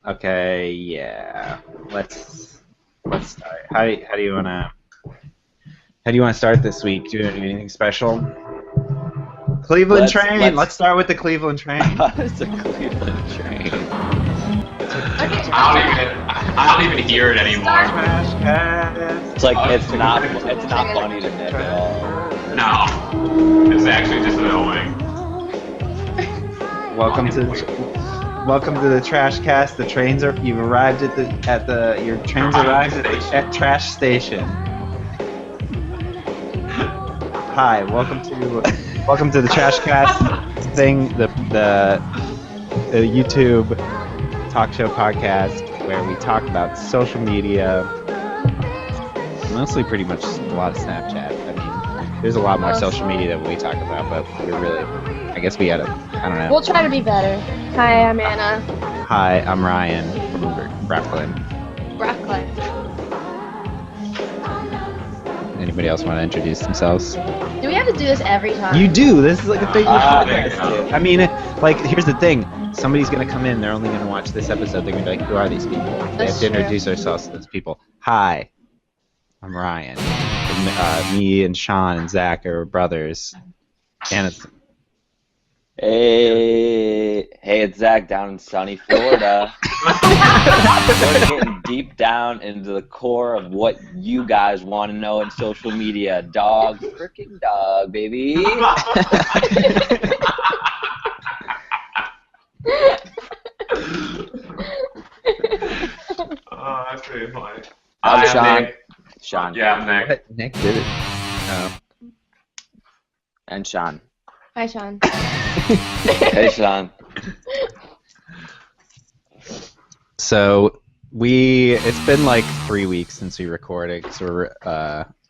Okay, yeah. Let's start. How do you wanna start this week? Do you do anything special? Cleveland train. Let's start with the Cleveland train. It's a Cleveland train. I don't even hear it anymore. Trashcast. It's like it's not funny to Nick at all. No, it's actually just annoying. Welcome to the Trashcast. The trains are. You've arrived your trains arrived at Trash Station. Hi, welcome to the Trashcast thing, the YouTube talk show podcast where we talk about social media, mostly pretty much a lot of Snapchat. I mean, there's a lot more social media that we talk about, but we're really, I guess we gotta, I don't know. We'll try to be better. Hi, I'm Anna. Hi, I'm Ryan from Brooklyn. Anybody else want to introduce themselves? Do we have to do this every time? You do. This is like a thing. Yeah. I mean, like, here's the thing. Somebody's gonna come in. They're only gonna watch this episode. They're gonna be like, "Who are these people?" They have to introduce ourselves to those people. Hi, I'm Ryan. And, me and Sean and Zach are brothers. And it's Hey, it's Zach down in sunny Florida. We're getting deep down into the core of what you guys want to know in social media. Dog, freaking dog, baby. Oh, that's pretty funny. I'm Sean. Nick. Sean. Yeah, I'm Nick. Nick did it. Oh. And Sean. Hi, Sean. Hey, Sean. So it's been like 3 weeks since we recorded because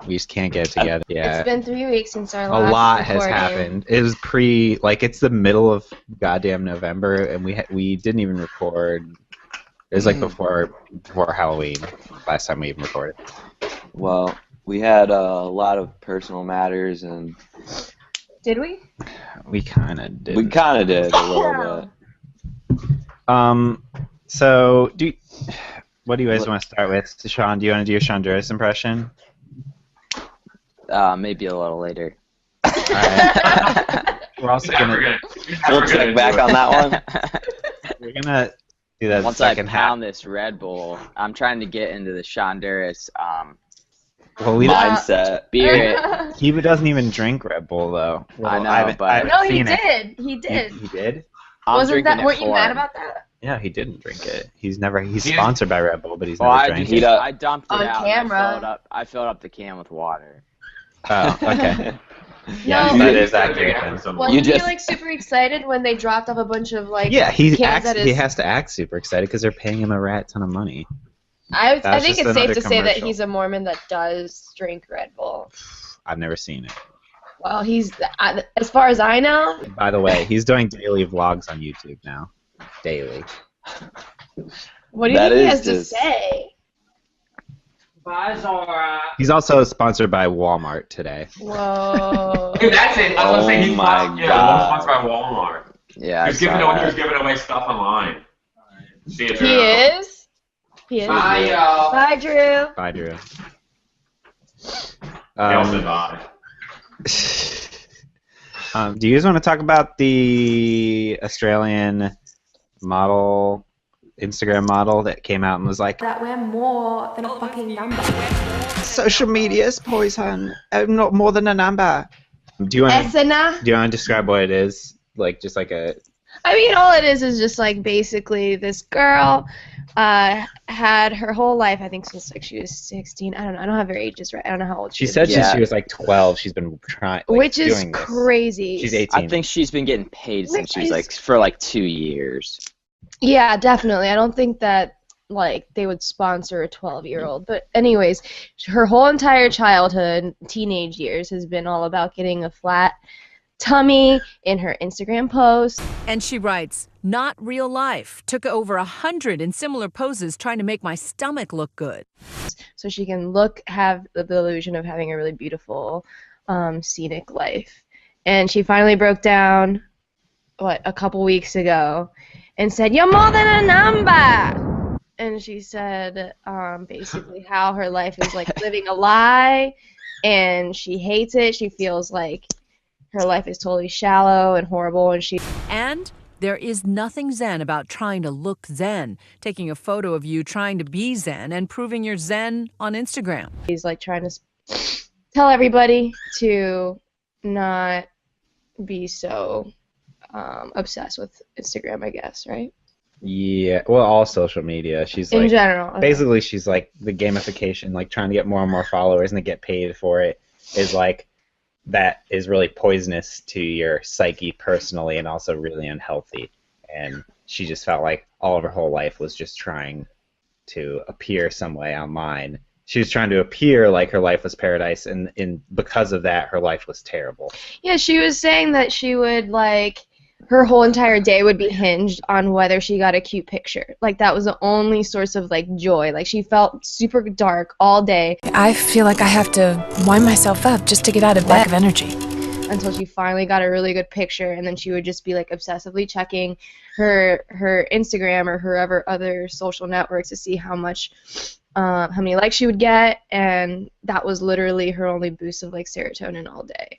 we just can't get it together. Yeah. It's been 3 weeks since our last A lot has recording. happened. It was it's the middle of goddamn November, and we didn't even record. It was like before Halloween, last time we even recorded. Well, we had a lot of personal matters, and Did we? We kind of did. we kind of did a little bit. So what do you guys want to start with? Sean, do you want to do your Sean Duras impression? Maybe a little later. All right. We're also gonna We'll check back on that one. we're gonna do that Once I second pound half. this Red Bull, I'm trying to get into the Sean Duras Well, we mindset. Spirit. he doesn't even drink Red Bull though. Well, I know, haven't but- No, he seen it. did. He did. He did? I'm Wasn't drinking that? it Weren't you for mad him. about that? Yeah, he didn't drink it. He's sponsored by Red Bull, but he's Well, never I drank just it. I dumped it On out. camera. And I filled up the can with water. Oh, okay. Yeah, No. that is accurate. Then. Wasn't just- he like super excited when they dropped off a bunch of like? Yeah, He has to act super excited because they're paying him a rat ton of money. I That's think just it's safe another to say that commercial. he's a Mormon that does drink Red Bull. I've never seen it. Well, as far as I know. By the way, he's doing daily vlogs on YouTube now. Daily. What do you That think he is has to just- say? Bye, Zora. He's also sponsored by Walmart today. Whoa. Dude, that's it. I was gonna say he's Oh my sponsored by Walmart. Yeah, I He saw was that. giving away stuff online. See it, He is. He is. Bye, y'all. Bye, Drew. Bye, Drew. He also died. Do you guys want to talk about the Australian model, Instagram model that came out and was like, that we're more than a fucking number. social media is poison. I'm not more than a number. Do you want Esena. to describe what it is? Like, just like a... I mean, all it is just like basically this girl had her whole life, I think since like she was 16. I don't know. I don't have her ages right. I don't know how old She is. said Yeah. since she was like 12, she's been trying, like, Which is doing this. crazy. She's 18. I think she's been getting paid since she was Which is- like for like 2 years. Yeah, definitely. I don't think that like they would sponsor a 12-year-old. But anyways, her whole entire childhood, teenage years has been all about getting a flat tummy in her Instagram posts. And she writes, "Not real life. Took over 100 in similar poses trying to make my stomach look good." So she can have the illusion of having a really beautiful, scenic life. And she finally broke down, a couple weeks ago, and said, "You're more than a number." and she said basically how her life is like living a lie, and she hates it. She feels like her life is totally shallow and horrible, and And there is nothing zen about trying to look zen, taking a photo of you trying to be zen and proving you're zen on Instagram. she's like trying to tell everybody to not be so obsessed with Instagram, I guess, right? Yeah, well, all social media. She's In like, general. Okay. basically, she's like the gamification, like trying to get more and more followers and to get paid for it is like, that is really poisonous to your psyche personally and also really unhealthy. And she just felt like all of her whole life was just trying to appear some way online. She was trying to appear like her life was paradise, and because of that, her life was terrible. Yeah, she was saying that she would like her whole entire day would be hinged on whether she got a cute picture. Like that was the only source of like joy. Like she felt super dark all day I feel like I have to wind myself up just to get out of bed of energy. until she finally got a really good picture, and then she would just be like obsessively checking her Instagram or her other social networks to see how many likes she would get, and that was literally her only boost of like serotonin all day,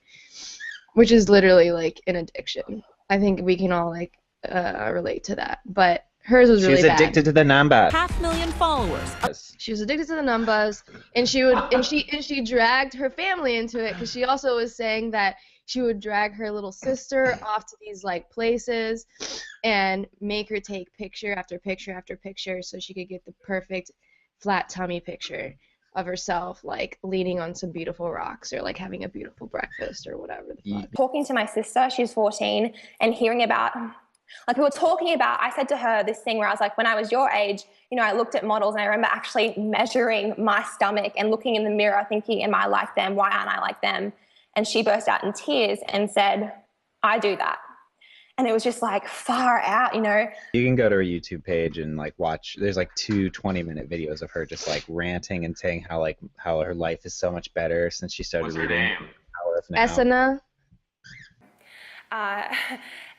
which is literally like an addiction. I think we can all like relate to that, but hers was She really was bad. addicted to the numbah. 500,000 followers. She was addicted to the numbahs, and she dragged her family into it, because she also was saying that she would drag her little sister off to these like places and make her take picture after picture after picture so she could get the perfect flat tummy picture of herself, like leaning on some beautiful rocks or like having a beautiful breakfast or whatever the fuck. Talking to my sister, she's 14, and hearing about, like we were talking about, I said to her this thing where I was like, when I was your age, you know, I looked at models and I remember actually measuring my stomach and looking in the mirror thinking, am I like them? Why aren't I like them? And she burst out in tears and said, I do that. And it was just like far out, you know. You can go to her YouTube page and like watch. There's like 2 20-minute videos of her just like ranting and saying how her life is so much better since she started What's her reading name? Power of Now. Esana?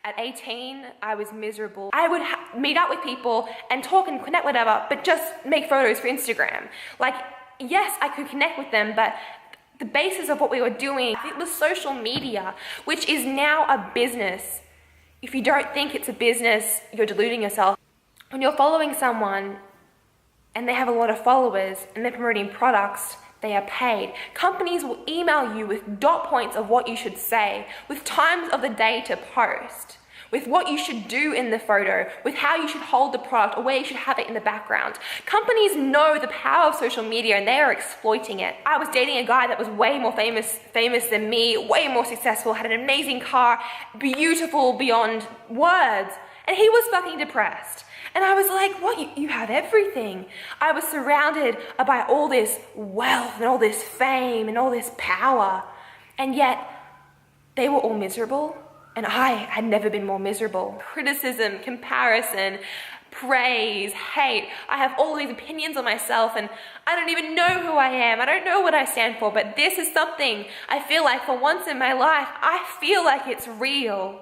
At 18, I was miserable. I would meet up with people and talk and connect, whatever, but just make photos for Instagram. Like, yes, I could connect with them, but the basis of what we were doing, it was social media, which is now a business. If you don't think it's a business, you're deluding yourself. When you're following someone and they have a lot of followers and they're promoting products, they are paid. Companies will email you with dot points of what you should say, with times of the day to post, with what you should do in the photo, with how you should hold the product or where you should have it in the background. Companies know the power of social media and they are exploiting it. I was dating a guy that was way more famous than me, way more successful, had an amazing car, beautiful beyond words, and he was fucking depressed. And I was like, what, you have everything. I was surrounded by all this wealth and all this fame and all this power, and yet they were all miserable. And I had never been more miserable. Criticism, comparison, praise, hate. I have all these opinions on myself and I don't even know who I am. I don't know what I stand for, but this is something I feel like for once in my life, I feel like it's real.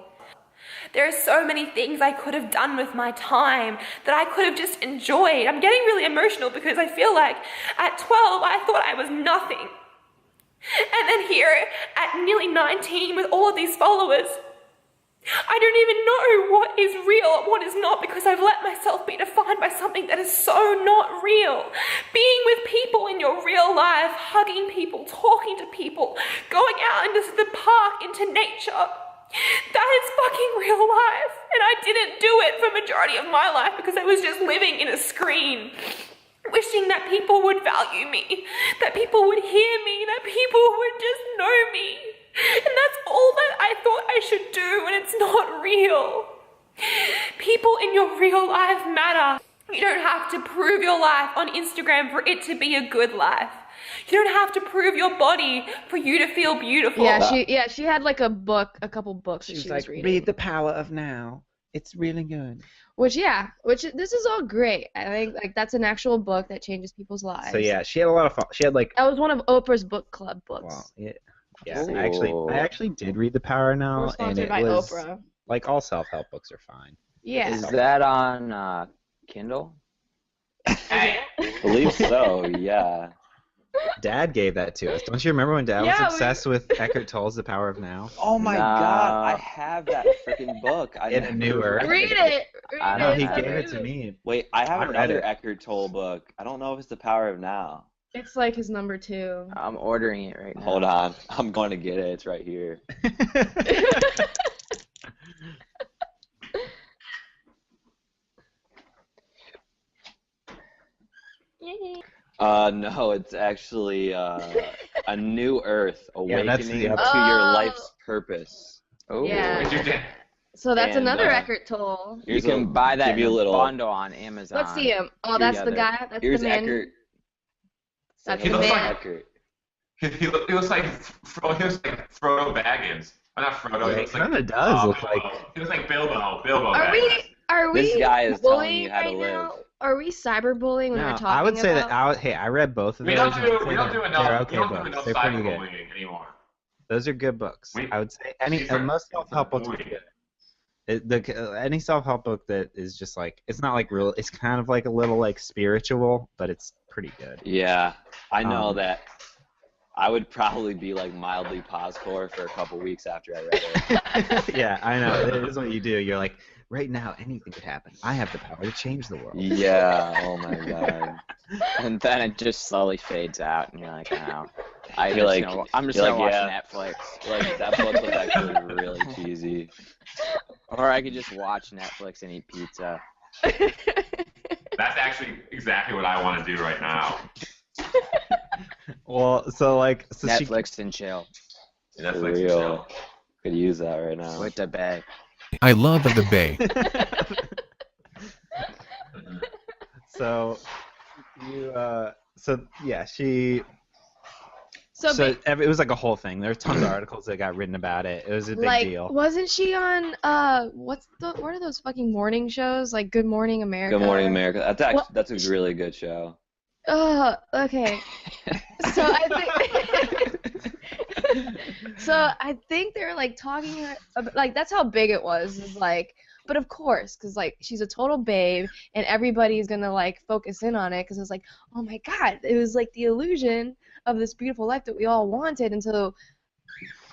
There are so many things I could have done with my time that I could have just enjoyed. I'm getting really emotional because I feel like at 12, I thought I was nothing. And then here at nearly 19 with all of these followers, I don't even know what is real and what is not because I've let myself be defined by something that is so not real. Being with people in your real life, hugging people, talking to people, going out into the park, into nature, that is fucking real life. And I didn't do it for the majority of my life because I was just living in a screen, wishing that people would value me, that people would hear me, that people would just know me. And that's all that I thought I should do, and it's not real. People in your real life matter. You don't have to prove your life on Instagram for it to be a good life. You don't have to prove your body for you to feel beautiful. Yeah, she had like a couple books that She was she like, was reading. read The Power of Now. It's really good. Which this is all great. I think like that's an actual book that changes people's lives. So yeah, she had a lot of she had like, That was one of Oprah's book club books. well, yeah, Ooh. I actually did read The Power Now, We're and sponsored it by was Oprah. like all self-help books are fine. Yeah. Is that on Kindle? Hey. believe so, yeah. Dad gave that to us. Don't you remember when Dad Yeah, was obsessed with Eckhart Tolle's The Power of Now? Oh my No. god, I have that freaking book. I In a never New Earth. Read it. Read I it. No, don't he have gave it. it to me. Wait, I have I read another it. Eckhart Tolle book. I don't know if it's The Power of Now. It's like his number 2. I'm ordering it right now. Hold on, I'm going to get it. It's right here. No, it's actually A New Earth, Yeah, that's Awakening the to other- Your Oh. Life's Purpose. Oh. Yeah. What'd you get? So that's And, another uh, Eckhart Tolle. You Here's can buy that give in you a a little. bundle on Amazon. Let's see him. Oh, that's the Together. guy. That's Here's the man. Eckhart. That's He the looks man. like- Eckhart. He looks like Frodo Baggins. Oh, not Frodo. He He looks like kinda does look Bilbo. like- He looks like Bilbo. Bilbo Are Baggins. we This guy is telling bullying you how to right live. now? Are we cyberbullying when No, we're talking I would say about? that. Hey, I read both of We those. don't and do I'd say we don't that do they're enough. okay We don't do books. enough They're pretty good. cyberbullying anymore. Those are good books. I would say These are- most self-help books are bullying. good. Any self-help book that is just like, it's not like real. It's kind of like a little like spiritual, but it's pretty good. Yeah, I know Um, that. I would probably be like mildly poscore for a couple weeks after I read it. Yeah, I know. It is what you do. You're like, right now, anything could happen. I have the power to change the world. Yeah. Oh my god. And then it just slowly fades out, and you're like, oh. You're like- I'm just you're gonna like, watch yeah. Netflix. Like that book was actually really cheesy. Or I could just watch Netflix and eat pizza. That's actually exactly what I want to do right now. Well, so Netflix and chill For Netflix and real. chill. Could use that right now. with the bae. I love the Bay. So you yeah, she So, it was like a whole thing. There were tons of articles that got written about it. It was a big like, deal. wasn't she on what are those fucking morning shows like Good Morning America? Good Morning America. That's actually What? that's a really good show. Okay. So I think so I think they're like talking about, like that's how big it was. Is like, but of course, because like she's a total babe, and everybody's gonna like focus in on it because it's like, oh my god, it was like the illusion of this beautiful life that we all wanted, and so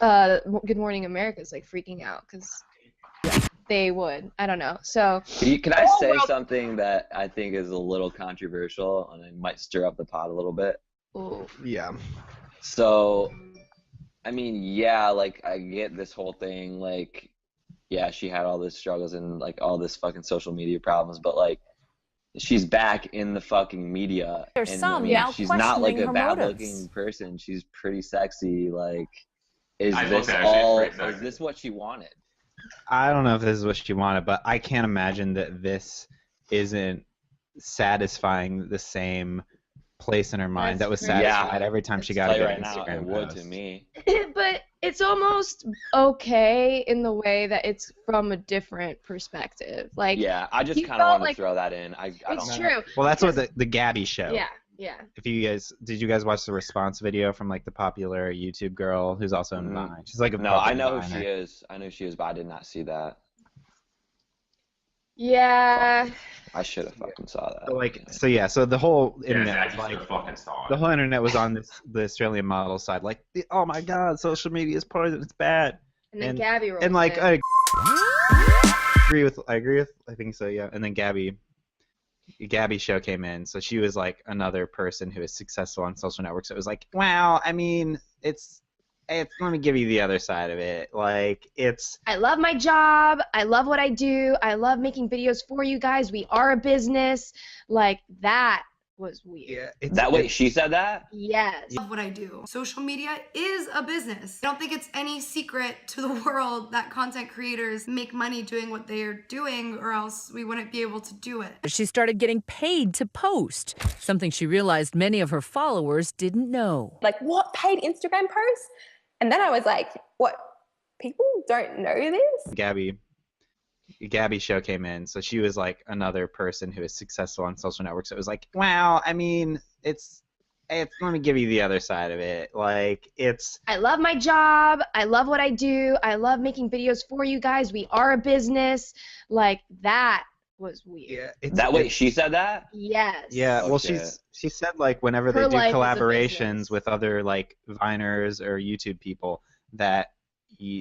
Good Morning America is like freaking out because they would. I don't know. So Can I Oh, say well- something that I think is a little controversial and it might stir up the pot a little bit? ooh, Yeah. So, I mean, yeah, like I get this whole thing, like, yeah, she had all this struggles and like all this fucking social media problems, but like, she's back in the fucking media. There's and, some I mean, now she's not like a questioning her bad-looking motives. person. She's pretty sexy. Like, is I this looked at her, she's all? pretty Is sexy. this what she wanted? I don't know if this is what she wanted, but I can't imagine that this isn't satisfying the same place in her mind That's that was crazy. satisfied every time she got Tell a you good right now, Instagram it would post. to me. but it's almost okay in the way that it's from a different perspective. Like, Yeah, I just you kind of felt wanted like- to throw that in. I it's don't true. Well, that's what the Gabby show. Yeah, yeah. If did you guys watch the response video from like the popular YouTube girl who's also in Vine? She's like a No, I fucking know who Viner. she is. I know who she is, but I did not see that. Yeah. I should have fucking saw that. So the whole Yeah, internet, Zach, you like, should have fucking saw the it. whole internet was on the Australian model side, like, oh my god, social media is poison, it's bad. And then Gabby rolled And like, in. I agree with, I think so, yeah. And then Gabby show came in, so she was like another person who is successful on social networks. So it was like, wow, I mean, it's let me give you the other side of it. Like, it's I love my job. I love what I do. I love making videos for you guys. We are a business. Like, that was weird. That way, she said that? Yes. Love what I do. Social media is a business. I don't think it's any secret to the world that content creators make money doing what they are doing, or else we wouldn't be able to do it. She started getting paid to post, something she realized many of her followers didn't know. Like, what, paid Instagram posts? And then I was like, what, people don't know this? Gabby show came in, so she was like another person who is successful on social networks. So it was like, wow, I mean, it's let me give you the other side of it. Like, it's I love my job. I love what I do. I love making videos for you guys. We are a business. Like, that was weird. Yeah, She said that? Yes. Yeah, Oh, well, shit. she said like whenever Her they do life is a collaborations business. with other like Viners or YouTube people that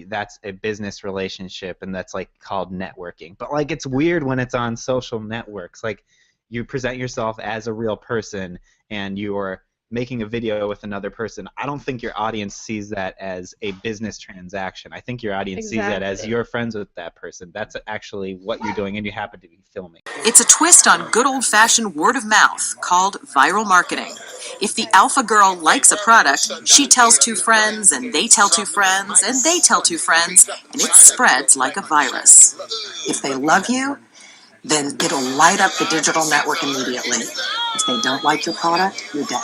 that's a business relationship and that's like called networking. But like it's weird when it's on social networks. Like you present yourself as a real person and you're making a video with another person. I don't think your audience sees that as a business transaction. I think your audience sees that as you're friends with that person. That's actually what you're doing and you happen to be filming. It's a twist on good old-fashioned word of mouth called viral marketing. If the alpha girl likes a product, she tells two friends, and they tell two friends, and they tell two friends, and it spreads like a virus. If they love you, then it'll light up the digital network immediately. If they don't like your product, you're dead.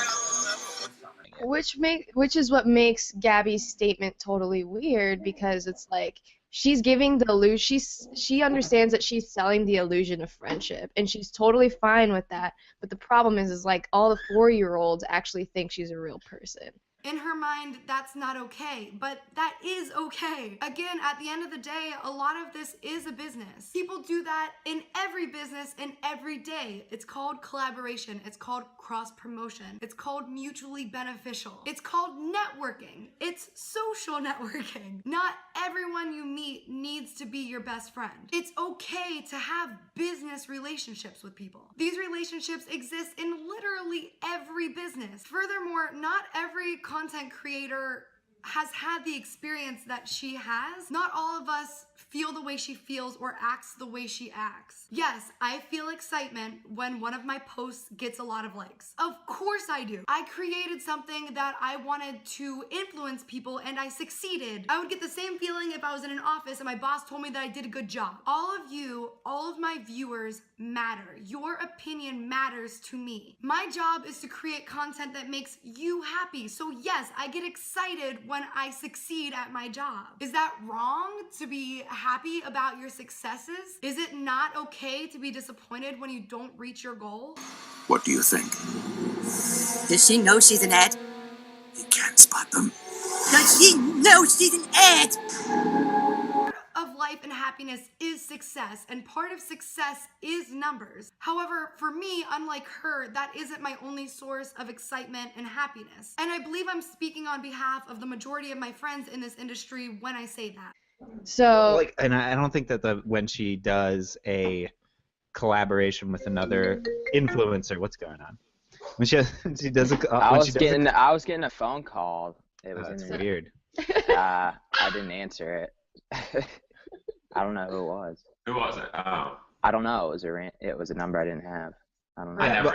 Which is what makes Gabby's statement totally weird, because it's like she's giving the illusion. She understands that she's selling the illusion of friendship, and she's totally fine with that. But the problem is like all the 4-year-olds actually think she's a real person. In her mind, that's not okay, but that is okay. Again, at the end of the day, a lot of this is a business. People do that in every business and every day. It's called collaboration. It's called cross-promotion. It's called mutually beneficial. It's called networking. It's social networking. Not everyone you meet needs to be your best friend. It's okay to have business relationships with people. These relationships exist in literally every business. Furthermore, not every content creator has had the experience that she has. Not all of us feel the way she feels or acts the way she acts. Yes, I feel excitement when one of my posts gets a lot of likes. Of course I do. I created something that I wanted to influence people and I succeeded. I would get the same feeling if I was in an office and my boss told me that I did a good job. All of you, all of my viewers matter. Your opinion matters to me. My job is to create content that makes you happy. So yes, I get excited when I succeed at my job. Is that wrong to be happy about your successes? Is it not okay to be disappointed when you don't reach your goal? What do you think? Does she know she's an ad? You can't spot them. Does she know she's an ad? Of life and happiness is success, and part of success is numbers. However, for me, unlike her, that isn't my only source of excitement and happiness. And I believe I'm speaking on behalf of the majority of my friends in this industry when I say that. So, like, and I don't think that when she does a collaboration with another influencer, what's going on? When she does a, I was getting a phone call. It was that's weird. I didn't answer it. I don't know who it was. Who was it? Oh. I don't know. It was a number I didn't have. I don't know. I never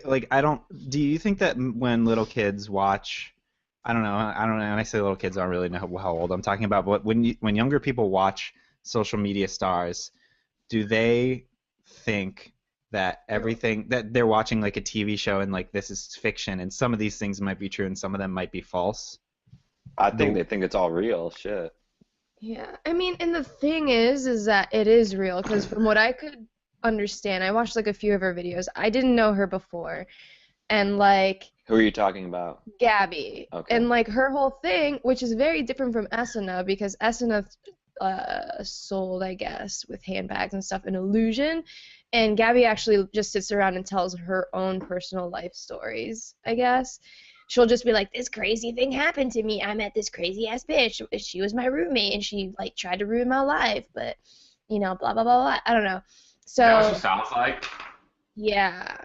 like I don't. Do you think that when little kids watch, I don't know. And I say little kids, I don't really know how old I'm talking about. But when younger people watch social media stars, do they think that everything that they're watching like a TV show and like this is fiction and some of these things might be true and some of them might be false? I think they think it's all real shit. yeah, I mean, and the thing is that it is real, because from what I could understand, I watched like a few of her videos. I didn't know her before, and like Who are you talking about? Gabby, Okay. and like her whole thing, which is very different from Esena, because Esena sold, I guess, with handbags and stuff, an illusion, and Gabby actually just sits around and tells her own personal life stories, I guess. She'll just be like, this crazy thing happened to me. I met this crazy ass bitch. She was my roommate, and she like tried to ruin my life, but you know, blah blah blah blah. I don't know. So. Is that what she sounds like? Yeah.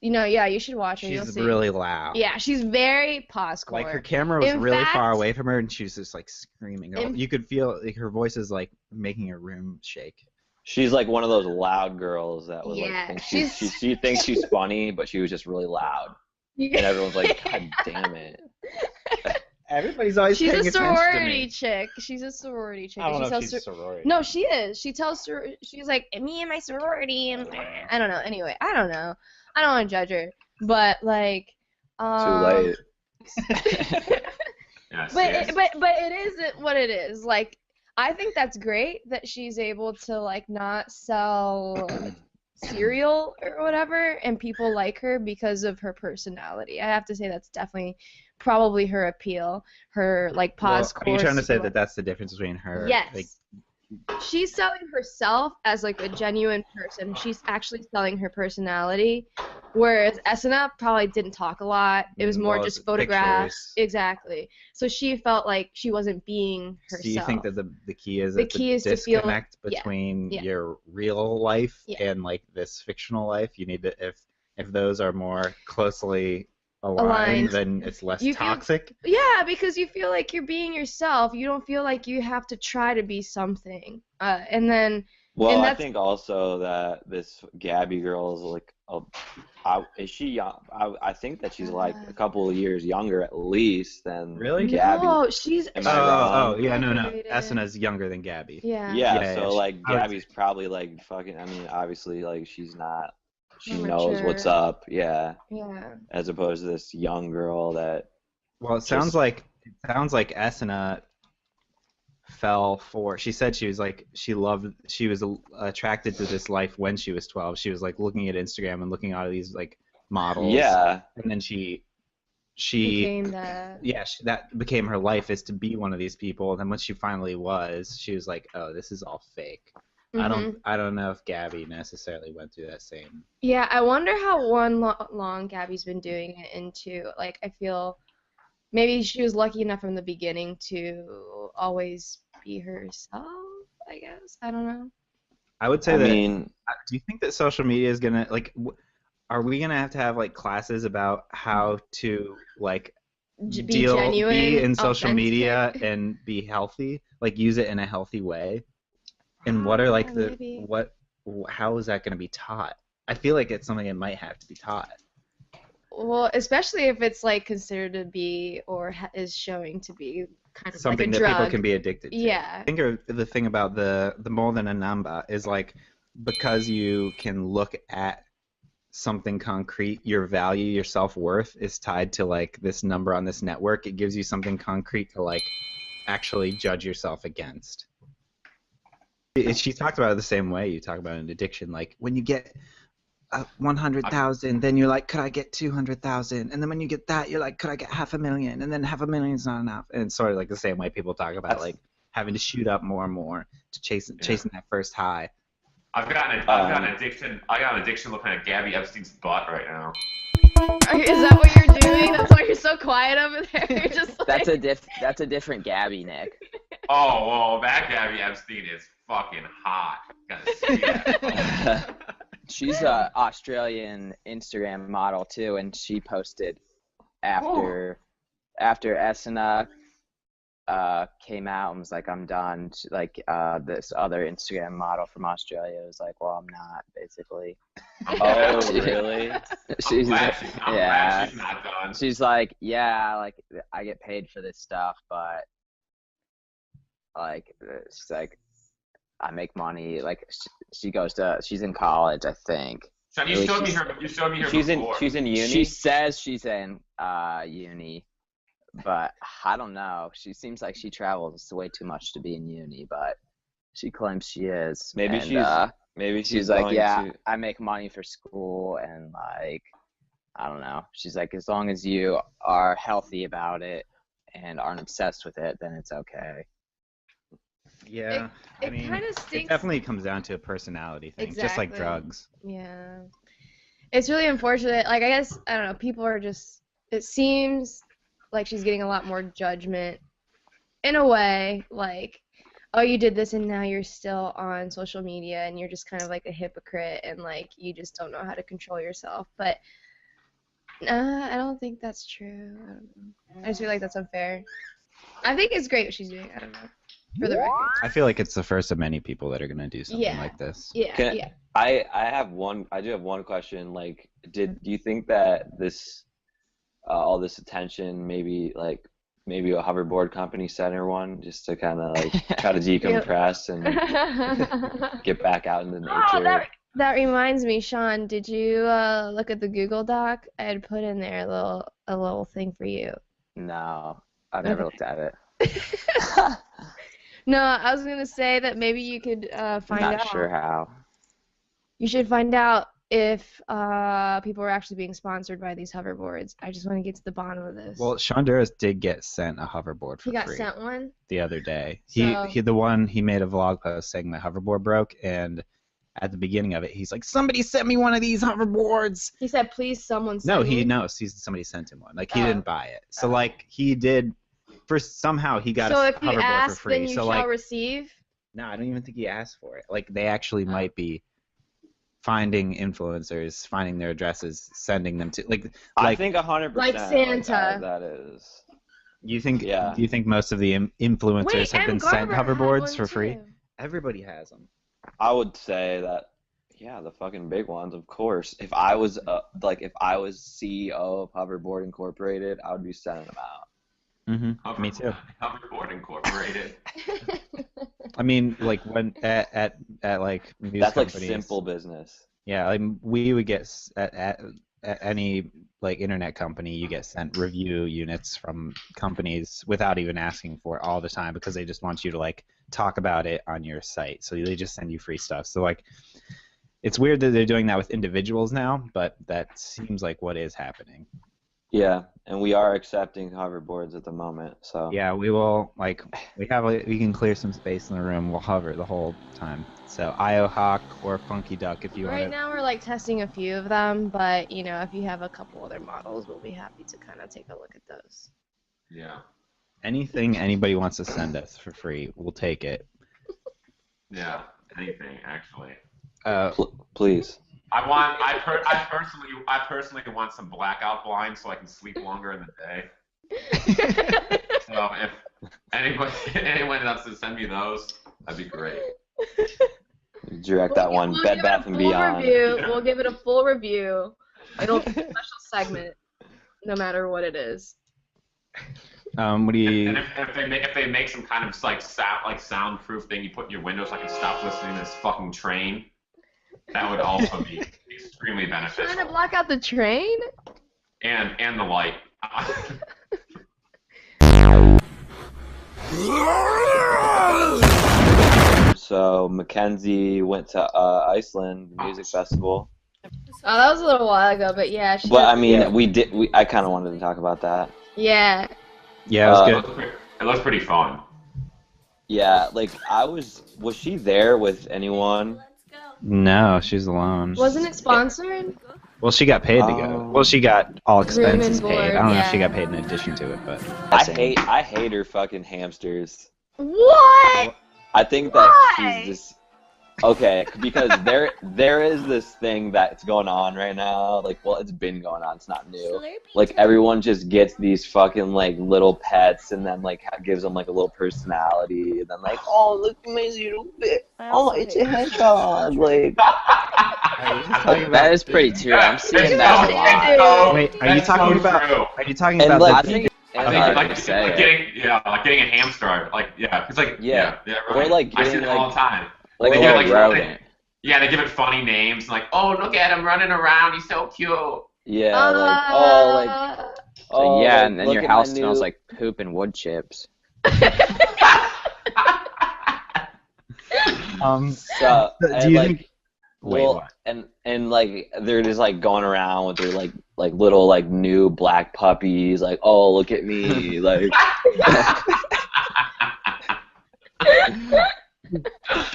Yeah, you should watch her. You'll She's see. really loud. Yeah, she's very pause-core. Like her camera was In really fact- far away from her, and she was just like screaming. In- You could feel like her voice is like making a room shake. She's like one of those loud girls that would Yeah, like think she thinks she's funny, but she was just really loud. And everyone's like, God damn it. Everybody's always She's paying a attention to sorority me. chick. She's a sorority chick. I don't and know she if tells she's a sorority. No, she is. She tells her. She's like, me and my sorority, and I don't know. Anyway, I don't know. I don't want to judge her, but like. Too late. Yes, But yes. but it isn't what it is. Like, I think that's great that she's able to like not sell cereal or whatever, and people like her because of her personality. I have to say that's definitely probably her appeal. Her like pause Are you trying to say course- that that's the difference between her? Yes. Like, she's selling herself as like a genuine person. She's actually selling her personality, whereas Esna probably didn't talk a lot. It was more Well, just it's photographs. pictures. Exactly. So she felt like she wasn't being herself. Do you think that the key is The it's key a is to feel- disconnect yeah, between yeah. your real life Yeah. and like this fictional life? You need to if those are more closely aligned, Aligned. then it's less You feel- toxic. Yeah, because you feel like you're being yourself. You don't feel like you have to try to be something. And then. Well, and I that's, think also that this Gabby girl is like, is she young? I think that she's like a couple of years younger at least than Really? Gabby. No, she's. Am I wrong? Oh, yeah, no. Graduated. Esna's younger than Gabby. Yeah. Yeah, so like I would- Gabby's probably like fucking. I mean, obviously, like she's not. She Not knows what's mature. up. Yeah. Yeah. As opposed to this young girl that. Well, it sounds like Esna fell for. She said she was attracted to this life when she was 12. She was like looking at Instagram and looking at all these like models. Yeah. And then she became that. yeah, that became her life, is to be one of these people. And then when she finally was, she was like, oh, this is all fake. Mhm. I don't know if Gabby necessarily went through that same. Yeah, I wonder how long Gabby's been doing it into. Like, I feel maybe she was lucky enough from the beginning to always be herself, I guess. I don't know. I would say I that. mean, Do you think that social media is gonna like? Are we gonna have to have like classes about how to like Be genuine, be in social authentic. media and be healthy, like use it in a healthy way? And what are like maybe. how is that gonna be taught? I feel like it's something that might have to be taught. Well, especially if it's like considered to be or is showing to be kind of Something like a that drug. people can be addicted to. Yeah. I think the thing about the more than a numbah is like, because you can look at something concrete, your value, your self-worth is tied to like this number on this network. It gives you something concrete to like actually judge yourself against. She talked about it the same way you talk about an addiction. Like when you get 100,000, then you're like, could I get 200,000? And then when you get that, you're like, could I get 500,000? And then 500,000 is not enough. And it's sort of like the same way people talk about like having to shoot up more and more to chasing that first high. I've got an addiction. I got an addiction looking at Gabby Epstein's butt right now. Is that what you're doing? That's why you're so quiet over there. You're just like... That's a different Gabby, Nick. Oh, well, that Gabby Epstein is fucking hot. Gotta see that. She's a Australian Instagram model too, and she posted after Esna came out and was like, I'm done. She, like this other Instagram model from Australia was like, well, I'm not, basically. Oh, really? She's glad she's not done. She's like, yeah, like I get paid for this stuff, but like she's like, I make money. Like she's in college, I think. Sean, you showed me her. You showed me her She's before. She's in uni. She says she's in uni, but I don't know. She seems like she travels way too much to be in uni, but she claims she is. Maybe and, she's like, going yeah, to... I make money for school, and like, I don't know. She's like, as long as you are healthy about it and aren't obsessed with it, then it's okay. Yeah, I mean, kinda stinks. it definitely comes down to a personality thing, just like Exactly. drugs. Yeah. It's really unfortunate. Like, I guess, I don't know, people are just, it seems like she's getting a lot more judgment in a way, like, oh, you did this and now you're still on social media and you're just kind of like a hypocrite and like you just don't know how to control yourself. But I don't think that's true. I don't know. I just feel like that's unfair. I think it's great what she's doing. I don't know. For the record. I feel like it's the first of many people that are gonna do something Yeah. like this. Yeah, yeah. I do have one question. Like, do you think that this all this attention, maybe a hoverboard company sent her one just to kind of like try to decompress and get back out into nature? Oh, that reminds me, Sean. Did you look at the Google Doc? I had put in there a little thing for you. No, I've never looked at it. No, I was gonna say that maybe you could find out. Not sure how. You should find out if people are actually being sponsored by these hoverboards. I just want to get to the bottom of this. Well, Sean Duras did get sent a hoverboard for he got free sent one? the other day. So- He made a vlog post saying the hoverboard broke, and at the beginning of it, he's like, "Somebody sent me one of these hoverboards." He said, "Please, someone send No, me." he knows. Somebody sent him one. Like he didn't buy it. So like he did. First, somehow he got So a if you hoverboard ask, for free. then you so shall like, receive. no, I don't even think he asked for it. Like they actually might be finding influencers, finding their addresses, sending them to I think 100%. Like Santa. That is. You think? Yeah. Do you think most of the influencers Wait, have been M. sent Garber had hoverboards one for free? too. Everybody has them. I would say that. Yeah, the fucking big ones, of course. If I was CEO of Hoverboard Incorporated, I would be sending them out. Mm-hmm. Me too. Hoverboard Incorporated. I mean, like when at like news That's like companies, simple business. Yeah, like we would get at any like internet company, you get sent review units from companies without even asking for it all the time because they just want you to like talk about it on your site. So they just send you free stuff. So like, it's weird that they're doing that with individuals now, but that seems like what is happening. Yeah, and we are accepting hoverboards at the moment. So Yeah, we will like we can clear some space in the room. We'll hover the whole time. So IOHawk or Funky Duck if you want. Right now we're like testing a few of them, but you know, if you have a couple other models, we'll be happy to kind of take a look at those. Yeah. Anything anybody wants to send us for free, we'll take it. Yeah. Anything actually. Please. I personally want some blackout blinds so I can sleep longer in the day. So if anyone else to send me those, that'd be great. Direct that one. Bed Bath and Beyond. We'll give it a full review. It'll be a special segment, no matter what it is. What do you? And if they make some kind of like soundproof thing you put in your window so I can stop listening to this fucking train, that would also be extremely beneficial. Trying to block out the train? And the light. So Mackenzie went to Iceland Music Festival. Oh, that was a little while ago, but yeah. But I mean, I kind of wanted to talk about that. Yeah. Yeah, it was good. It looks pretty fun. Yeah, like was she there with anyone? No, she's alone. Wasn't it sponsored? Well, she got paid to go. Well, she got all expenses Room and paid. board, I don't know if she yeah. got paid in addition to it, but I hate her fucking What? I think that she's just okay because there is this thing that's going on right now. Like, well, it's been going on. It's not new. Like, everyone just gets these fucking like little pets and then like gives them like a little personality and then like, oh, look at my little bit. Oh, it's a hedgehog. Like, that is pretty true. I'm seeing that a lot. Wait, are you talking about? Are you talking And about? like, the- Like getting a hamster, like it's like Yeah. right. Or like I see getting, it all like- the time. like they a give it, little like, rodent. they give it funny names, like, oh, look at him running around, he's so cute. Yeah, like, oh, like, So, yeah, like, and then look your at my house smells new- like poop and wood chips. So, do and, you like, think? Wait, well, what? and like they're just like going around with their like little like new black puppies, like, oh, look at me, like.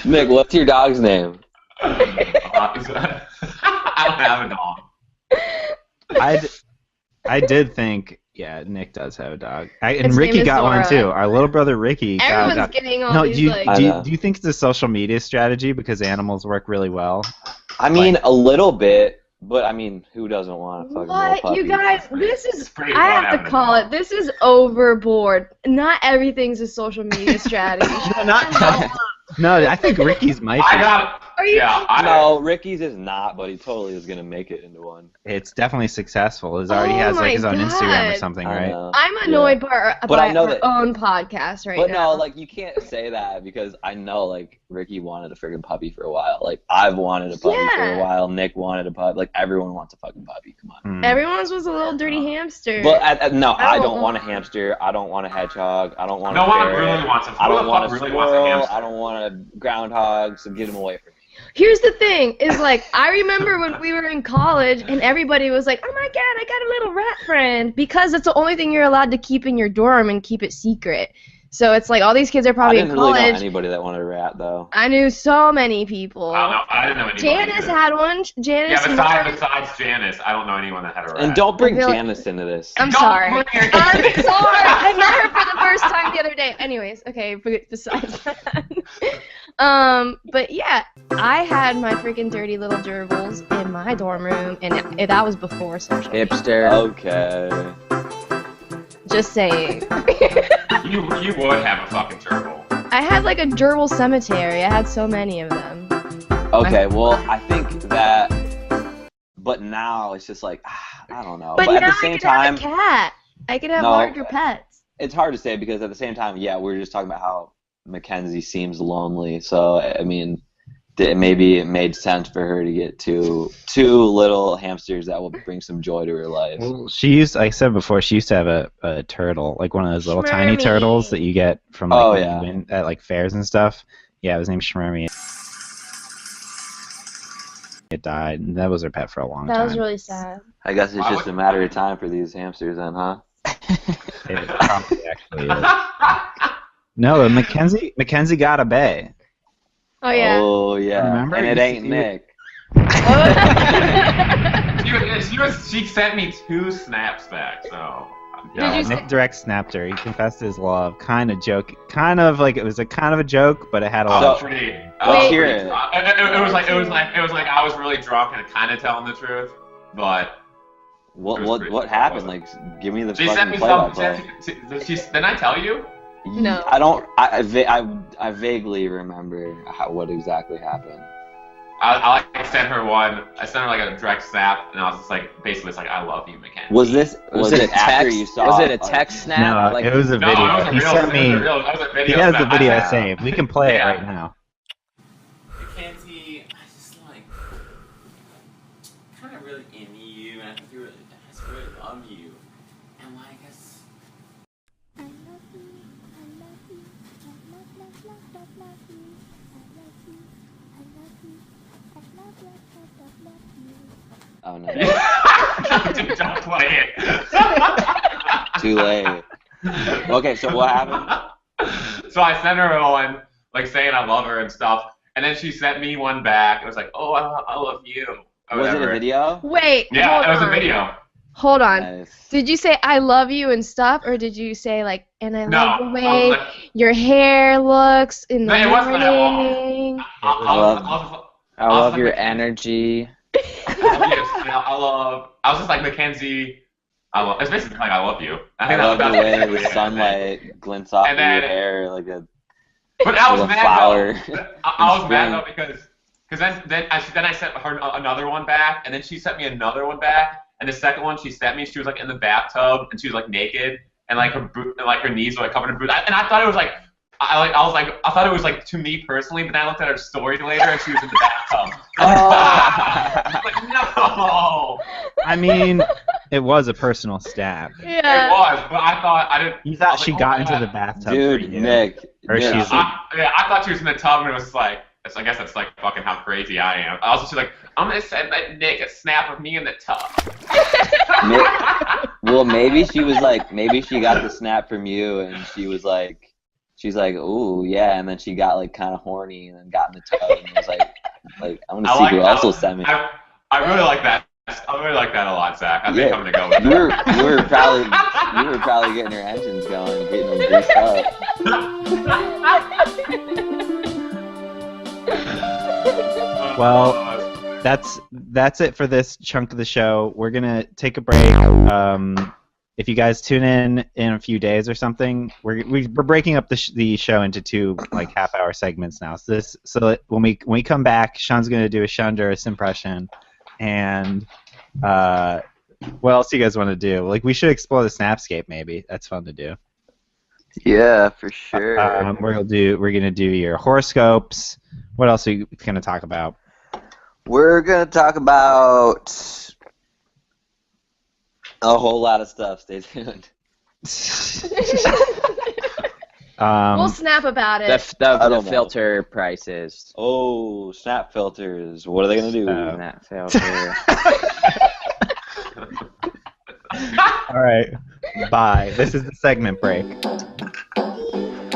Nick, what's your dog's name? I don't have a dog. I did think, yeah, Nick does have a dog. And His Ricky name is got one Zora. too. Our little brother Ricky got a Everyone's dog. getting all No, these, do you, like... I know. do you think the social media strategy because animals work really well? I mean, a little bit, but I mean, who doesn't want a fucking little What? puppy? You guys, this is... pretty I fun have to having a call dog. it. This is overboard. Not everything's a social media strategy. No, I think Ricky's might I be. got. Are you... No, Ricky's is not, but he totally is gonna make it into one. It's definitely successful. He already Oh has my like his own Instagram or God. something, I right? know. I'm annoyed by But I know our that- own podcast right But now. no, like, you can't say that because I know, like, Ricky wanted a freaking puppy for a while. Like, I've wanted a puppy for a Yeah. while. Nick wanted a puppy. Like, everyone wants a fucking puppy. Come on. Everyone's was a little dirty hamster. But no, I don't don't want a hamster. I don't want a hedgehog. I don't want No a one ferret. really wants a. I Who don't the want a fuck really wants a squirrel. hamster? I don't want a groundhog. So get him away from me. Here's the thing, is like, I remember when we were in college and everybody was like, oh my god, I got a little rat friend, because it's the only thing you're allowed to keep in your dorm and keep it secret. So it's like all these kids are probably in I didn't college. really know anybody that wanted a rat, though. I knew so many people. I didn't know anybody. Janice either. had one. Janice. Yeah, besides Janice, I don't know anyone that had a rat. And don't bring Janice into this. I'm sorry. I'm sorry. I met her for the first time the other day. Anyways, okay, besides that. But yeah, I had my freaking dirty little gerbils in my dorm room, and that was before social media. Hipster. Okay. Just saying. You would have a fucking gerbil. I had like a gerbil cemetery. I had so many of them. Okay, well, I think that, but now it's just like, I don't know. But at now the same I could time, have a cat. I could have No. larger pets. it's hard to say because at the same time, yeah, we're just talking about how Mackenzie seems lonely. So, I mean, maybe it made sense for her to get two little hamsters that will bring some joy to her life. Well, she used, like I said before, she used to have a turtle, like one of those little tiny Shmermy. turtles that you get from like, Oh, when yeah. you win at like fairs and stuff. Yeah, it was named Shmermy. It died, and that was her pet for a long That time. was really sad. I guess it's just a matter of time for these hamsters then, huh? It probably actually is. No, Mackenzie got a bay. Oh yeah. Oh, yeah. Remember? And it ain't Nick. She sent me 2 snaps back, so. Did you Nick direct snapped her. He confessed his love. Kind of like it was a kind of a joke, but it had a lot. Oh, of pretty. Let's hear it. It was like I was really drunk and kind of telling the truth, but. What happened? Like, give me the She sent fucking me play-by-play. Didn't I tell you? No. I don't. I vaguely remember what exactly happened. I sent her one. I sent her like a direct snap, and I was just like, basically, it's like, I love you, Mackenzie. Was it a after text? you saw? Was it a text snap? No, like, it was a No, video. it was a He real- sent me. it was a video He has the snap. video I- saved. We can play Yeah. it right now. Mackenzie, I just like kind of really into you, and I think I just really love you, and like it's. Oh no! Dude, don't play it. Too late. Okay, so what happened? So I sent her one, like saying I love her and stuff, and then she sent me one back. It was like, oh, I love you. Or Was it whatever. a video? Wait. Yeah, hold it was on. a video. Hold on. Nice. Did you say I love you and stuff, or did you say like, and I No, love the I was way like- your hair looks in the No, it wasn't that long. morning? I love your energy. I was just like, Mackenzie. It's basically like I love you. I think love the that's way basically the it. sunlight glints off And of your then- hair like a But I was like a mad flower. though. I was mad spring. though because then I sent her another one back, and then she sent me another one back, and the second one she sent me, she was like in the bathtub and she was like naked, and like her knees were like covered in boots, and I thought it was like. I thought it was like to me personally, but then I looked at her story later and she was in the bathtub. I was like, no. I mean, it was a personal stab. Yeah. It was, but I thought I didn't. You thought I was she like, got oh, into God. the bathtub Dude, for you. Nick. Or Nick. she's like, I thought she was in the tub and it was like, I guess that's like fucking how crazy I am. I was just like, I'm gonna send Nick a snap of me in the tub. Well, maybe she was like, maybe she got the snap from you, and she was like, she's like, ooh, yeah, and then she got like kind of horny, and then got in the tub, and was like I'm gonna see who else will send me. I really like that. I really like that a lot, Zach. I think I'm gonna go with you that. were probably getting her engines going, getting them greased up. well, that's it for this chunk of the show. We're gonna take a break. If you guys tune in a few days or something, we're breaking up the show into 2 like half-hour segments now. So when we come back, Sean's gonna do a Shonduras impression, and what else do you guys want to do? Like we should explore the Snapscape maybe. That's fun to do. Yeah, for sure. We're gonna do your horoscopes. What else are you gonna talk about? We're gonna talk about a whole lot of stuff. Stay tuned. We'll snap about it. The filter prices. Oh, snap filters. What are they gonna do? Snap filter. All right. Bye. This is the segment break.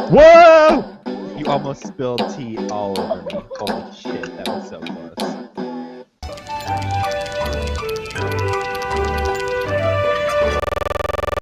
Whoa! You almost spilled tea all over me. Holy shit, that was so close.